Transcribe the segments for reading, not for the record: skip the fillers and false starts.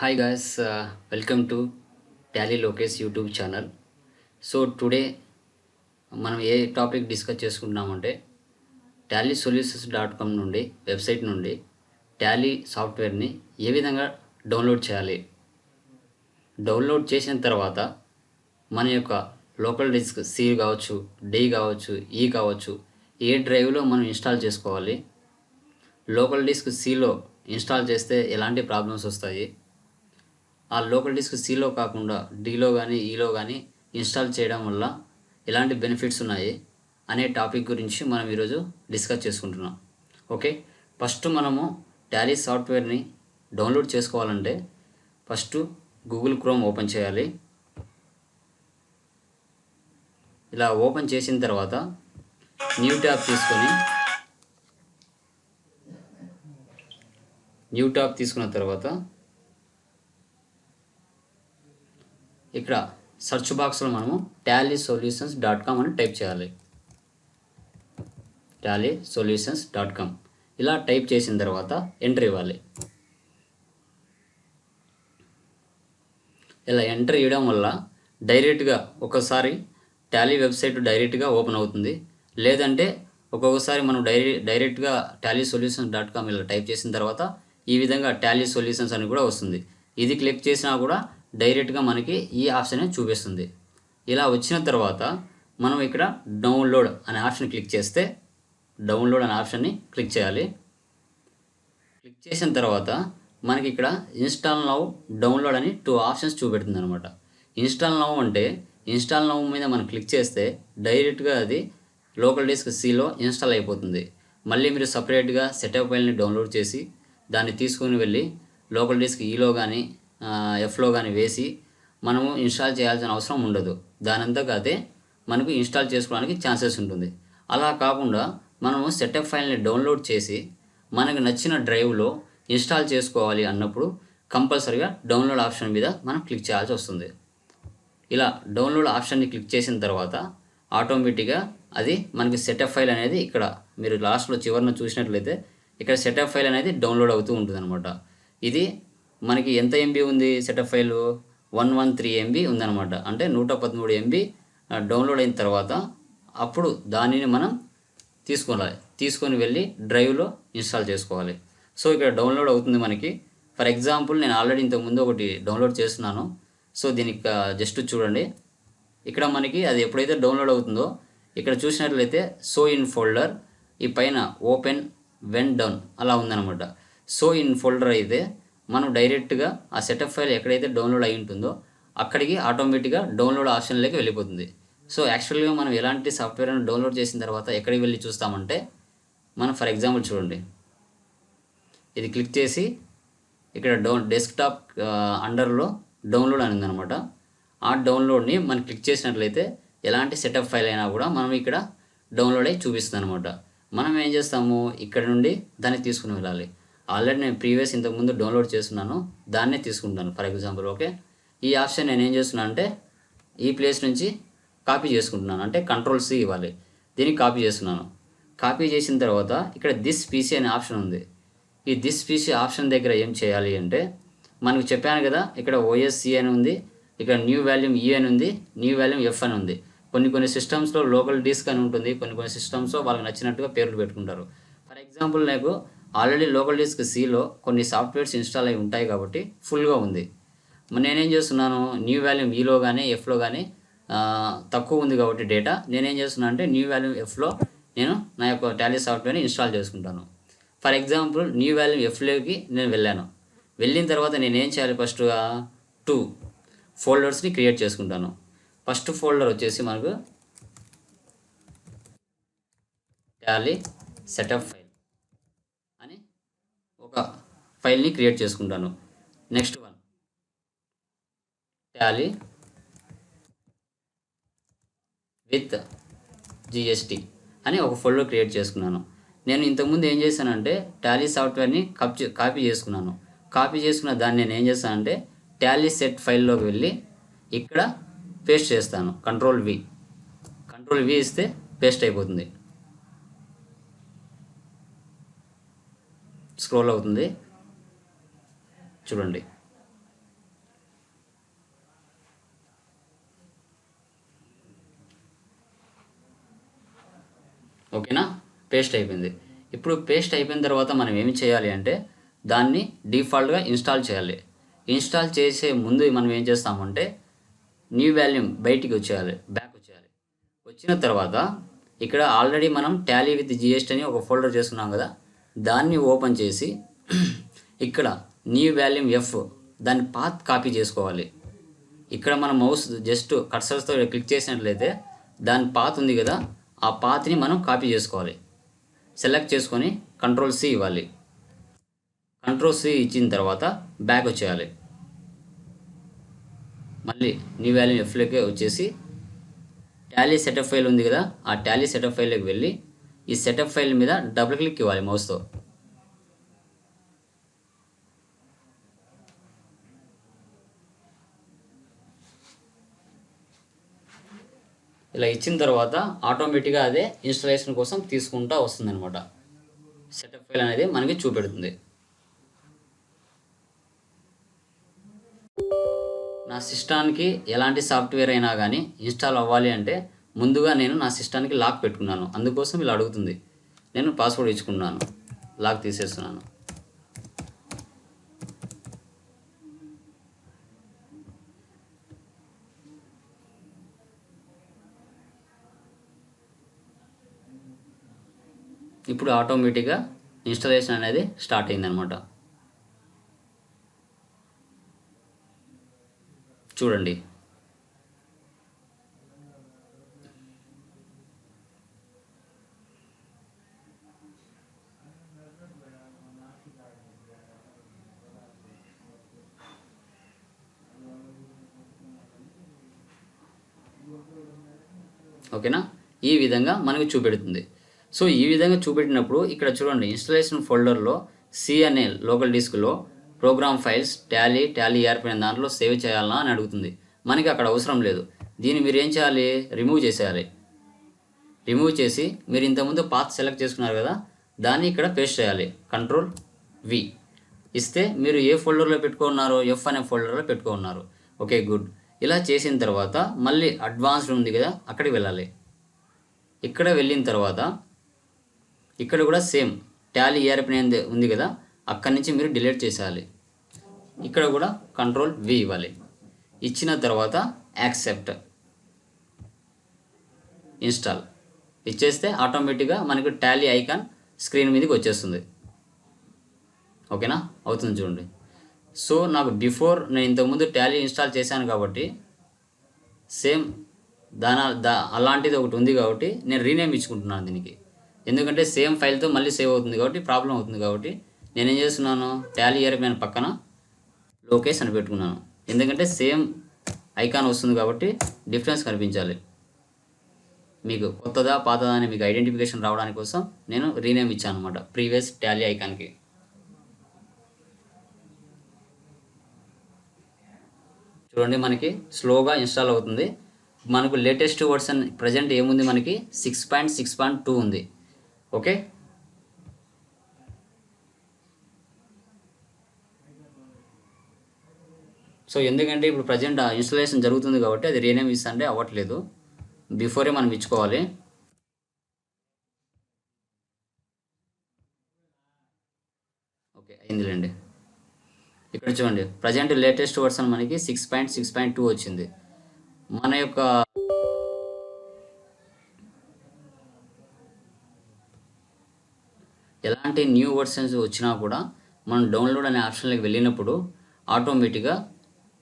Hi guys, welcome to Tally Lokesh YouTube channel. So today మనం ఏ topic discuss చేసుకుంటున్నామంటే Tally solutions .com నుండి website నుండి Tally సాఫ్ట్వేర్ని ఏ విధంగా డౌన్లోడ్ చేయాలి. డౌన్లోడ్ చేసిన తర్వాత మన యొక్క లోకల్ డిస్క్ సి కావచ్చు, డి కావచ్చు, ఈ కావచ్చు, ఏ డ్రైవ్లో మనం ఇన్స్టాల్ చేసుకోవాలి. లోకల్ డిస్క్ సిలో ఇన్స్టాల్ చేస్తే ఎలాంటి ప్రాబ్లమ్స్ వస్తాయి, ఆ లోకల్ డిస్క్ సిలో కాకుండా డిలో కానీ ఈలో కానీ ఇన్స్టాల్ చేయడం వల్ల ఎలాంటి బెనిఫిట్స్ ఉన్నాయి అనే టాపిక్ గురించి మనం ఈరోజు డిస్కస్ చేసుకుంటున్నాం. ఓకే, ఫస్ట్ మనము టాలీ సాఫ్ట్వేర్ని డౌన్లోడ్ చేసుకోవాలంటే ఫస్ట్ గూగుల్ క్రోమ్ ఓపెన్ చేయాలి. ఇలా ఓపెన్ చేసిన తర్వాత న్యూ ట్యాబ్ తీసుకున్న తర్వాత ఇక్కడ సెర్చ్ బాక్స్లో మనము tallysolutions.com అని టైప్ చేయాలి. tallysolutions.com ఇలా టైప్ చేసిన తర్వాత ఎంటర్ ఇవ్వాలి. ఇలా ఎంటర్ ఇవ్వడం వల్ల డైరెక్ట్గా ఒకసారి టాలీ వెబ్సైట్ డైరెక్ట్గా ఓపెన్ అవుతుంది. లేదంటే ఒక్కొక్కసారి మనం డైరెక్ట్గా tallysolutions.com ఇలా టైప్ చేసిన తర్వాత ఈ విధంగా టాలీ సొల్యూషన్స్ అని కూడా వస్తుంది. ఇది క్లిక్ చేసినా కూడా డైరెక్ట్గా మనకి ఈ ఆప్షన్ చూపిస్తుంది. ఇలా వచ్చిన తర్వాత మనం ఇక్కడ డౌన్లోడ్ అనే ఆప్షన్ క్లిక్ చేస్తే డౌన్లోడ్ అనే ఆప్షన్ని క్లిక్ చేయాలి. క్లిక్ చేసిన తర్వాత మనకి ఇక్కడ ఇన్స్టాల్ నౌ, డౌన్లోడ్ అని 2 ఆప్షన్స్ చూపెడుతుంది అనమాట. ఇన్స్టాల్ నౌ అంటే ఇన్స్టాల్ నౌ మీద మనం క్లిక్ చేస్తే డైరెక్ట్గా అది లోకల్ డిస్క్ సిలో ఇన్స్టాల్ అయిపోతుంది. మళ్ళీ మీరు సపరేట్గా సెటప్ ఫైల్ని డౌన్లోడ్ చేసి దాన్ని తీసుకొని వెళ్ళి లోకల్ డిస్క్ ఈలో కానీ ఎఫ్లో కానీ వేసి మనము ఇన్స్టాల్ చేయాల్సిన అవసరం ఉండదు. దానంతకు అదే మనకు ఇన్స్టాల్ చేసుకోవడానికి ఛాన్సెస్ ఉంటుంది. అలా కాకుండా మనము సెటప్ ఫైల్ని డౌన్లోడ్ చేసి మనకు నచ్చిన డ్రైవ్లో ఇన్స్టాల్ చేసుకోవాలి అన్నప్పుడు కంపల్సరీగా డౌన్లోడ్ ఆప్షన్ మీద మనం క్లిక్ చేయాల్సి వస్తుంది. ఇలా డౌన్లోడ్ ఆప్షన్ని క్లిక్ చేసిన తర్వాత ఆటోమేటిక్గా అది మనకి సెటప్ ఫైల్ అనేది ఇక్కడ మీరు లాస్ట్లో చివరిన చూసినట్లయితే ఇక్కడ సెటప్ ఫైల్ అనేది డౌన్లోడ్ అవుతూ ఉంటుంది అనమాట. ఇది మనకి ఎంత ఎంబీ ఉంది సెటప్ ఫైలు 113 ఎంబీ ఉందన్నమాట. అంటే 113 ఎంబీ డౌన్లోడ్ అయిన తర్వాత అప్పుడు దానిని మనం తీసుకొని వెళ్ళి డ్రైవ్లో ఇన్స్టాల్ చేసుకోవాలి. సో ఇక్కడ డౌన్లోడ్ అవుతుంది మనకి. ఫర్ ఎగ్జాంపుల్ నేను ఆల్రెడీ ఇంతకుముందు ఒకటి డౌన్లోడ్ చేస్తున్నాను. సో దీనికి జస్ట్ చూడండి. ఇక్కడ మనకి అది ఎప్పుడైతే డౌన్లోడ్ అవుతుందో ఇక్కడ చూసినట్లయితే సో ఇన్ ఫోల్డర్, ఈ పైన ఓపెన్ వెన్ డౌన్ అలా ఉందన్నమాట. సో ఇన్ ఫోల్డర్ అయితే మనం డైరెక్ట్గా ఆ సెటప్ ఫైల్ ఎక్కడైతే డౌన్లోడ్ అయి ఉంటుందో అక్కడికి ఆటోమేటిక్గా డౌన్లోడ్ ఆప్షన్లోకి వెళ్ళిపోతుంది. సో యాక్చువల్గా మనం ఎలాంటి సాఫ్ట్వేర్ని డౌన్లోడ్ చేసిన తర్వాత ఎక్కడికి వెళ్ళి చూస్తామంటే మనం ఫర్ ఎగ్జాంపుల్ చూడండి, ఇది క్లిక్ చేసి ఇక్కడ డెస్క్టాప్ అండర్లో డౌన్లోడ్ అని ఉందన్నమాట. ఆ డౌన్లోడ్ని మనం క్లిక్ చేసినట్లయితే ఎలాంటి సెటప్ ఫైల్ అయినా కూడా మనం ఇక్కడ డౌన్లోడ్ అయ్యి చూపిస్తుంది అనమాట. మనం ఏం చేస్తాము, ఇక్కడ నుండి దాన్ని తీసుకుని వెళ్ళాలి. ఆల్రెడీ నేను ఇంతకుముందు డౌన్లోడ్ చేస్తున్నాను, దాన్నే తీసుకుంటాను ఫర్ ఎగ్జాంపుల్. ఓకే, ఈ ఆప్షన్ నేను ఏం చేస్తున్నాను అంటే ఈ ప్లేస్ నుంచి కాపీ చేసుకుంటున్నాను. అంటే కంట్రోల్ సి ఇవ్వాలి. దీన్ని కాపీ చేస్తున్నాను. కాపీ చేసిన తర్వాత ఇక్కడ దిస్ పీసీ అనే ఆప్షన్ ఉంది. ఈ దిస్ పీసీ ఆప్షన్ దగ్గర ఏం చేయాలి అంటే మనకు చెప్పాను కదా, ఇక్కడ ఓఎస్సి అని ఉంది, ఇక్కడ న్యూ వాల్యూమ్ ఈ అని ఉంది, న్యూ వాల్యూమ్ ఎఫ్ అని ఉంది. కొన్ని సిస్టమ్స్లో లోకల్ డిస్క్ అని ఉంటుంది, కొన్ని సిస్టమ్స్లో వాళ్ళకి నచ్చినట్టుగా పేర్లు పెట్టుకుంటారు. ఫర్ ఎగ్జాంపుల్ నాకు ఆల్రెడీ లోకల్ డిస్క్ సిలో కొన్ని సాఫ్ట్వేర్స్ ఇన్స్టాల్ అయి ఉంటాయి కాబట్టి ఫుల్గా ఉంది. నేనేం చేస్తున్నాను, న్యూ వాల్యూమ్ ఈలో కానీ ఎఫ్లో కానీ తక్కువ ఉంది కాబట్టి డేటా నేనేం చేస్తున్నాను అంటే న్యూ వాల్యూమ్ ఎఫ్లో నేను నా యొక్క టాలీ సాఫ్ట్వేర్ని ఇన్స్టాల్ చేసుకుంటాను. ఫర్ ఎగ్జాంపుల్ న్యూ వాల్యూమ్ ఎఫ్లోకి నేను వెళ్ళిన తర్వాత నేనేం చేయాలి, ఫస్ట్గా 2 ఫోల్డర్స్ని క్రియేట్ చేసుకుంటాను. ఫస్ట్ ఫోల్డర్ వచ్చేసి మనకు టాలీ సెటప్ ఫైల్ అని ఒక ఫైల్ని క్రియేట్ చేసుకుంటాను. Next one Tally with GST అని ఒక ఫోల్డర్ క్రియేట్ చేసుకున్నాను. నేను ఇంతకుముందు ఏం చేశానంటే టాలీ సాఫ్ట్వేర్ని కాపీ చేసుకున్నాను. కాపీ చేసుకున్న దాన్ని నేను ఏం చేస్తానంటే టాలీ సెట్ ఫైల్లోకి వెళ్ళి ఇక్కడ పేస్ట్ చేస్తాను. కంట్రోల్ వి ఇస్తే పేస్ట్ అయిపోతుంది. స్క్రోల్ అవుతుంది చూడండి. ఓకేనా, పేస్ట్ అయిపోయింది. ఇప్పుడు పేస్ట్ అయిపోయిన తర్వాత మనం ఏమి చేయాలి అంటే దాన్ని డిఫాల్ట్గా ఇన్స్టాల్ చేయాలి. ఇన్స్టాల్ చేసే ముందు మనం ఏం చేస్తామంటే న్యూ వాల్యూమ్ బయటికి వచ్చేయాలి, బ్యాక్ వచ్చేయాలి. వచ్చిన తర్వాత ఇక్కడ ఆల్రెడీ మనం టాలీ విత్ జిఎస్టీ అని ఒక ఫోల్డర్ చేసుకున్నాం కదా, దాన్ని ఓపెన్ చేసి ఇక్కడ న్యూ వాల్యూమ్ ఎఫ్ దాన్ని పాత్ కాపీ చేసుకోవాలి. ఇక్కడ మన మౌస్ జస్ట్ కర్సర్స్తో క్లిక్ చేసినట్లయితే దాని పాత్ ఉంది కదా, ఆ పాత్ని మనం కాపీ చేసుకోవాలి. సెలెక్ట్ చేసుకొని కంట్రోల్ సి ఇవ్వాలి. కంట్రోల్ సి ఇచ్చిన తర్వాత బ్యాక్ వచ్చేయాలి. మళ్ళీ న్యూ వాల్యూమ్ ఎఫ్లోకి వచ్చేసి టాలీ సెటప్ ఫైల్ ఉంది కదా, ఆ టాలీ సెటప్ ఫైల్లోకి వెళ్ళి ఈ సెటప్ ఫైల్ మీద డబుల్ క్లిక్ ఇవ్వాలి మౌస్తో. ఇలా ఇచ్చిన తర్వాత ఆటోమేటిక్గా అదే ఇన్స్టాలేషన్ కోసం తీసుకుంటూ వస్తుంది అనమాట. సెటప్ ఫైల్ అనేది మనకి చూపెడుతుంది. నా సిస్టానికి ఎలాంటి సాఫ్ట్వేర్ అయినా కానీ ఇన్స్టాల్ అవ్వాలి అంటే ముందుగా నేను నా సిస్టానికి లాక్ పెట్టుకున్నాను. అందుకోసం ఇలా అడుగుతుంది. నేను పాస్వర్డ్ ఇచ్చుకున్నాను, లాక్ తీసేస్తున్నాను. ఇప్పుడు ఆటోమేటిక్గా ఇన్స్టాలేషన్ అనేది స్టార్ట్ అయిందనమాట. చూడండి. ఓకేనా, ఈ విధంగా మనకు చూపెడుతుంది. సో ఈ విధంగా చూపెట్టినప్పుడు ఇక్కడ చూడండి, ఇన్స్టాలేషన్ ఫోల్డర్లో సి అనే లోకల్ డిస్క్లో ప్రోగ్రామ్ ఫైల్స్ టాలీ ఈఆర్పీ అనే దాంట్లో సేవ్ చేయాలా అని అడుగుతుంది. మనకి అక్కడ అవసరం లేదు. దీన్ని మీరు ఏం చేయాలి, రిమూవ్ చేసేయాలి. రిమూవ్ చేసి మీరు ఇంతకుముందు పాత్ సెలెక్ట్ చేసుకున్నారు కదా, దాన్ని ఇక్కడ పేస్ట్ చేయాలి. కంట్రోల్ వి ఇస్తే మీరు ఏ ఫోల్డర్లో పెట్టుకున్నారో ఎఫ్ అనే ఫోల్డర్లో పెట్టుకున్నారు. Okay, good. ఇలా చేసిన తర్వాత మళ్ళీ అడ్వాన్స్డ్ ఉంది కదా, అక్కడికి వెళ్ళాలి. ఇక్కడ వెళ్ళిన తర్వాత ఇక్కడ కూడా సేమ్ టాలీ ఈఆర్పీ ఉంది కదా, అక్కడి నుంచి మీరు డిలీట్ చేసేయాలి. ఇక్కడ కూడా కంట్రోల్ వి ఇవ్వాలి. ఇచ్చిన తర్వాత యాక్సెప్ట్ ఇన్స్టాల్ ఇచ్చేస్తే ఆటోమేటిక్గా మనకు టాలీ ఐకాన్ స్క్రీన్ మీదకి వచ్చేస్తుంది. ఓకేనా, అవుతుంది చూడండి. సో నాకు బిఫోర్ నేను ఇంతకుముందు టాలీ ఇన్స్టాల్ చేశాను కాబట్టి సేమ్ అలాంటిది ఒకటి ఉంది కాబట్టి నేను రీనేమ్ ఇచ్చుకుంటున్నాను దీనికి. ఎందుకంటే సేమ్ ఫైల్తో మళ్ళీ సేవ్ అవుతుంది కాబట్టి ప్రాబ్లం అవుతుంది కాబట్టి నేనేం చేస్తున్నాను, టాలీ ఈఆర్పీ అని పక్కన లోకేష్ అని పెట్టుకున్నాను. ఎందుకంటే సేమ్ ఐకాన్ వస్తుంది కాబట్టి డిఫరెన్స్ కనిపించాలి. మీకు కొత్తదా పాతదా అని మీకు ఐడెంటిఫికేషన్ రావడానికి కోసం నేను రీనేమ్ ఇచ్చాను అనమాట ప్రీవియస్ టాలీ ఐకాన్కి. చూడండి, మనకి స్లోగా ఇన్స్టాల్ అవుతుంది. మనకు లేటెస్ట్ వర్షన్ ప్రజెంట్ ఏముంది, మనకి 6.6.2 ఉంది. ఓకే, సో ఎందుకంటే ఇప్పుడు ప్రజెంట్ ఇన్స్టాలేషన్ జరుగుతుంది కాబట్టి అది రీనేమ్ ఇస్తుంటే అవ్వట్లేదు. బిఫోరే మనం ఇచ్చుకోవాలి. ఓకే, అయిందిలేండి. ఇక్కడ చూడండి, ప్రజెంట్ లేటెస్ట్ వర్షన్ మనకి 6.6.2 వచ్చింది. మన యొక్క ఎలాంటి న్యూ వర్షన్స్ వచ్చినా కూడా మనం డౌన్లోడ్ అనే ఆప్షన్లోకి వెళ్ళినప్పుడు ఆటోమేటిక్గా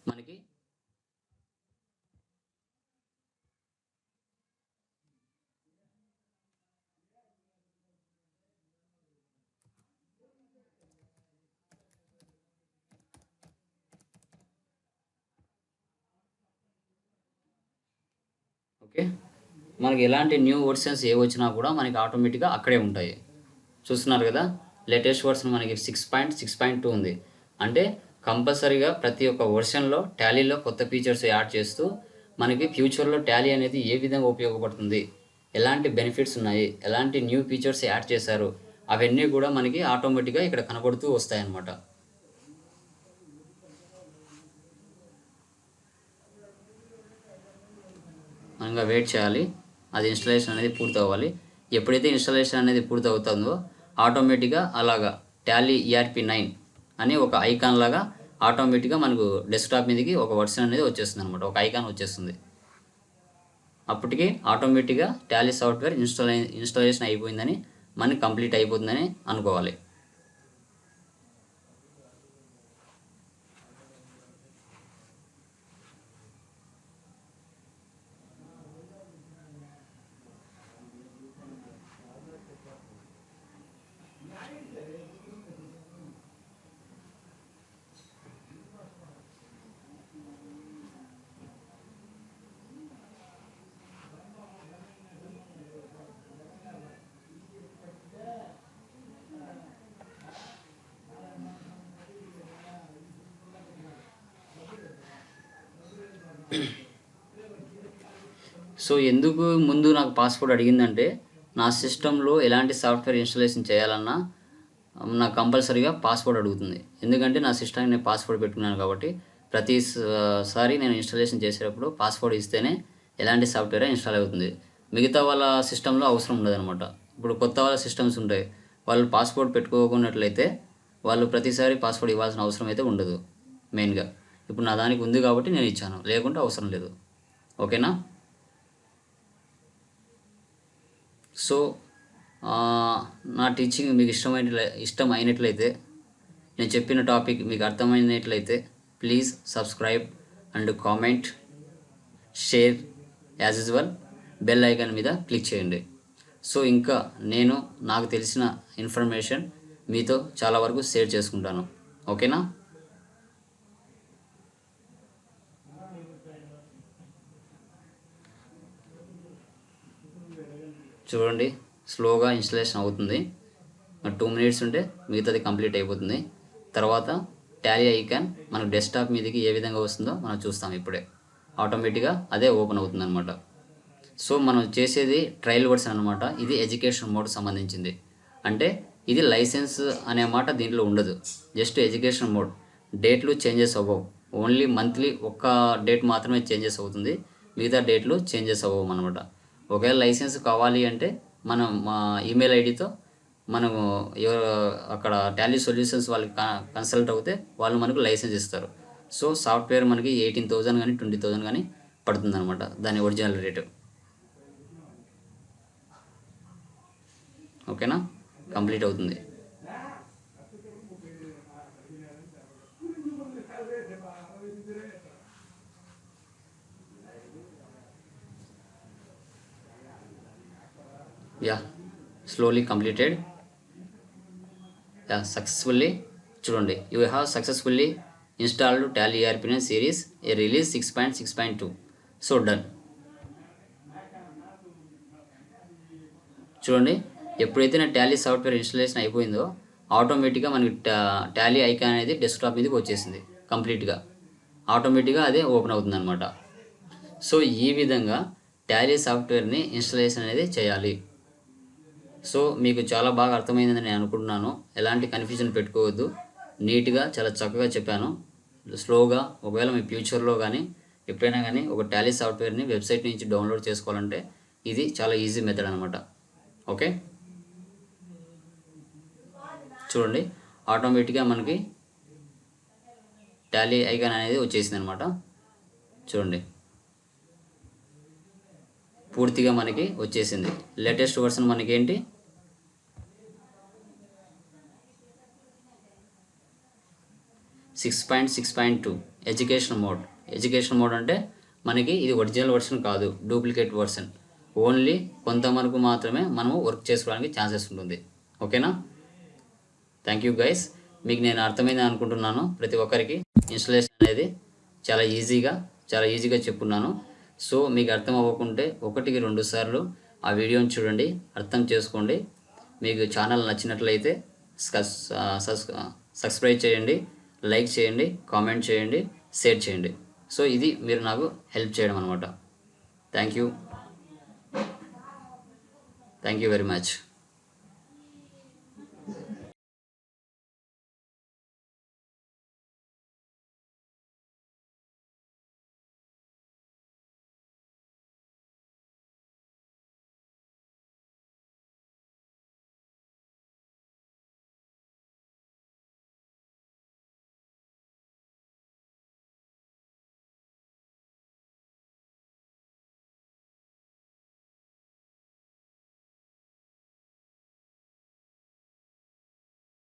మనకి ఓకే, మనకి ఎలాంటి న్యూ వర్షన్స్ ఏ వచ్చినా కూడా మనకి ఆటోమేటిక్గా అక్కడే ఉంటాయి. చూస్తున్నారు కదా, లేటెస్ట్ వర్షన్ మనకి 6.6.2 ఉంది. అంటే కంపల్సరీగా ప్రతి ఒక్క వర్షన్లో టాలీలో కొత్త ఫీచర్స్ యాడ్ చేస్తూ మనకి ఫ్యూచర్లో టాలీ అనేది ఏ విధంగా ఉపయోగపడుతుంది, ఎలాంటి బెనిఫిట్స్ ఉన్నాయి, ఎలాంటి న్యూ ఫీచర్స్ యాడ్ చేశారు, అవన్నీ కూడా మనకి ఆటోమేటిక్గా ఇక్కడ కనబడుతూ వస్తాయన్నమాట. మనగా వెయిట్ చేయాలి, అది ఇన్స్టాలేషన్ అనేది పూర్తి అవ్వాలి. ఎప్పుడైతే ఇన్స్టాలేషన్ అనేది పూర్తి అవుతుందో ఆటోమేటిక్గా అలాగా టాలీ ERP9 అని ఒక ఐకాన్ లాగా ఆటోమేటిక్గా మనకు డెస్క్టాప్ మీదకి ఒక వర్షన్ అనేది వచ్చేస్తుంది అనమాట, ఒక ఐకాన్ వచ్చేస్తుంది. అప్పటికి ఆటోమేటిక్గా టాలీ సాఫ్ట్వేర్ ఇన్స్టాలేషన్ అయిపోయిందని మనకి కంప్లీట్ అయిపోతుందని అనుకోవాలి. సో ఎందుకు ముందు నాకు పాస్వర్డ్ అడిగిందంటే, నా సిస్టంలో ఎలాంటి సాఫ్ట్వేర్ ఇన్స్టాలేషన్ చేయాలన్నా నాకు కంపల్సరీగా పాస్వర్డ్ అడుగుతుంది. ఎందుకంటే నా సిస్టానికి నేను పాస్వర్డ్ పెట్టుకున్నాను కాబట్టి ప్రతిసారి నేను ఇన్స్టాలేషన్ చేసేటప్పుడు పాస్వర్డ్ ఇస్తేనే ఎలాంటి సాఫ్ట్వేర్ ఇన్స్టాల్ అవుతుంది. మిగతా వాళ్ళ సిస్టంలో అవసరం ఉండదన్నమాట. ఇప్పుడు కొత్త వాళ్ళ సిస్టమ్స్ ఉంటాయి, వాళ్ళు పాస్వర్డ్ పెట్టుకోకున్నట్లయితే వాళ్ళు ప్రతిసారి పాస్వర్డ్ ఇవ్వాల్సిన అవసరం అయితే ఉండదు మెయిన్గా. ఇప్పుడు నా దానికి ఉంది కాబట్టి నేను ఇచ్చాను, లేకుంటే అవసరం లేదు. ఓకేనా? సో నా టీచింగ్ మీకు ఇష్టం అయినట్లయితే, నేను చెప్పిన టాపిక్ మీకు అర్థమైనట్లయితే please subscribe and comment, share, as usual bell icon మీద క్లిక్ చేయండి. సో ఇంకా నేను నాకు తెలిసిన ఇన్ఫర్మేషన్ మీతో చాలా వరకు షేర్ చేసుకుంటాను. ఓకేనా? చూడండి, స్లోగా ఇన్స్టలేషన్ అవుతుంది. 2 మినిట్స్ ఉంటే మిగతాది కంప్లీట్ అయిపోతుంది. తర్వాత టాలీ ఐకాన్ మనకు డెస్క్టాప్ మీదకి ఏ విధంగా వస్తుందో మనం చూస్తాం. ఇప్పుడే ఆటోమేటిక్గా అదే ఓపెన్ అవుతుంది అనమాట. సో మనం చేసేది ట్రయల్ వర్షన్ అనమాట. ఇది ఎడ్యుకేషన్ మోడ్ సంబంధించింది. అంటే ఇది లైసెన్స్ అనే మాట దీంట్లో ఉండదు, జస్ట్ ఎడ్యుకేషన్ మోడ్. డేట్లు చేంజెస్ అవ్వవు, ఓన్లీ మంత్లీ ఒక్క డేట్ మాత్రమే చేంజెస్ అవుతుంది, మిగతా డేట్లు చేంజెస్ అవ్వవు అనమాట. ఒకవేళ లైసెన్స్ కావాలి అంటే మనం మా ఈమెయిల్ ఐడితో మనము అక్కడ టాలీ సొల్యూషన్స్ వాళ్ళకి కన్సల్ట్ అవుతే వాళ్ళు మనకు లైసెన్స్ ఇస్తారు. సో సాఫ్ట్వేర్ మనకి 18,000 కానీ 20,000 కానీ పడుతుంది అనమాట, దాని ఒరిజినల్ రేటు. ఓకేనా? కంప్లీట్ అవుతుంది. Yeah, slowly completed. Yeah, successfully. చూడండి, you have successfully installed Tally ERP9 series A release 6.6.2. So done. చూడండి, ఎప్పుడైతే నా టాలీ సాఫ్ట్వేర్ ఇన్స్టాలేషన్ అయిపోయిందో ఆటోమేటిక్గా మనకి టాలీ ఐకాన్ అనేది డెస్క్టాప్ మీదకి వచ్చేసింది. కంప్లీట్గా ఆటోమేటిక్గా అదే ఓపెన్ అవుతుంది అనమాట. సో ఈ విధంగా టాలీ సాఫ్ట్వేర్ని ఇన్స్టాలేషన్ అనేది చేయాలి. సో మీకు చాలా బాగా అర్థమైందని నేను అనుకుంటున్నాను. ఎలాంటి కన్ఫ్యూజన్ పెట్టుకోవద్దు, నీట్గా చాలా చక్కగా చెప్పాను. స్లోగా ఒకవేళ మీ ఫ్యూచర్లో కానీ ఎప్పుడైనా కానీ ఒక టాలీ సాఫ్ట్వేర్ని వెబ్సైట్ నుంచి డౌన్లోడ్ చేసుకోవాలంటే ఇది చాలా ఈజీ మెథడ్ అనమాట. ఓకే, చూడండి, ఆటోమేటిక్గా మనకి టాలీ ఐకాన్ అనేది వచ్చేసింది అనమాట. చూడండి, పూర్తిగా మనకి వచ్చేసింది. లేటెస్ట్ వర్షన్ మనకి ఏంటి, 6.6.2 ఎడ్యుకేషన్ మోడ్. ఎడ్యుకేషన్ మోడ్ అంటే మనకి ఇది ఒరిజినల్ వర్షన్ కాదు, డూప్లికేట్ వర్షన్. ఓన్లీ కొంతవరకు మాత్రమే మనము వర్క్ చేసుకోవడానికి ఛాన్సెస్ ఉంటుంది. ఓకేనా? Thank you guys. మీకు నేను అర్థమైంది అనుకుంటున్నాను. ప్రతి ఒక్కరికి ఇన్స్టాలేషన్ అనేది చాలా ఈజీగా చెప్పున్నాను. సో మీకు అర్థం అవ్వకుంటే 1-2 సార్లు ఆ వీడియోని చూడండి, అర్థం చేసుకోండి. మీకు ఛానల్ నచ్చినట్లయితే సబ్స్క్రైబ్ చేయండి, లైక్ చేయండి, కామెంట్ చేయండి, షేర్ చేయండి. సో ఇది మీరు నాకు హెల్ప్ చేయడం అనమాట. Thank you very much.